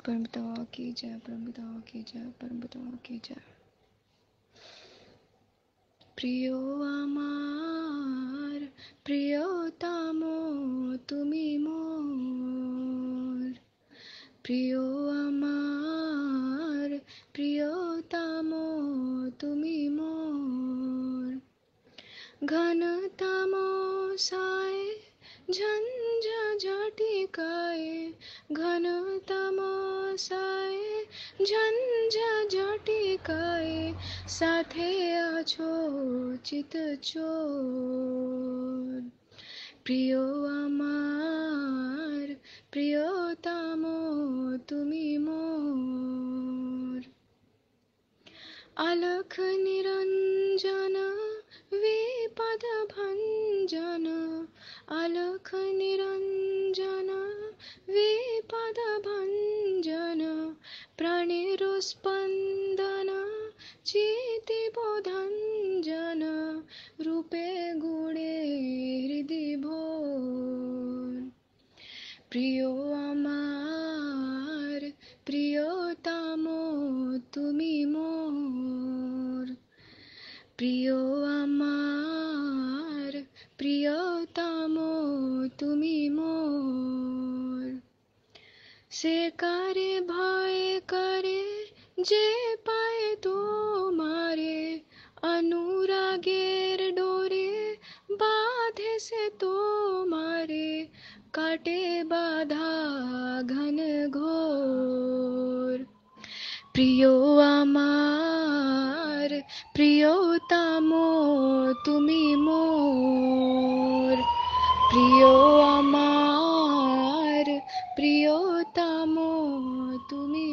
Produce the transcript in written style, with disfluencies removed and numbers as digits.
परम पिता की जय, परम पिता की जय, परम पिता की जय। প্রিয় আমার প্রিয়তম তুমি মোর, প্রিয় আমার প্রিয়তম তুমি মোর, ঘনতম সায় ঝঞ্ঝাঝটিকায়, ঘনতম সায় ঝঞ্ঝাঝটিকায়, সাথে আছো চিতচোর। প্রিয় আমার প্রিয়তম তুমি মোর, अलख निरंजन विपद भंजन, अलख निरंजन विपद भंजन, प्राणेर स्पंदन चितिबोधंजन, रूपे गुणे हृदि भोर। প্রিয় আমার প্রিয়তম তুমি মোর, প্রিয় আমার প্রিয়তম তুমি মোর। সে কারে ভয় করে যে পায় তোমারে, অনুরাগের ডোরে বাঁধে সে তোমারে, কাটে বাধা ঘন ঘোর। প্রিয় আমার প্রিয়তম তুমি মোর, প্রিয় আমার প্রিয়তম তুমি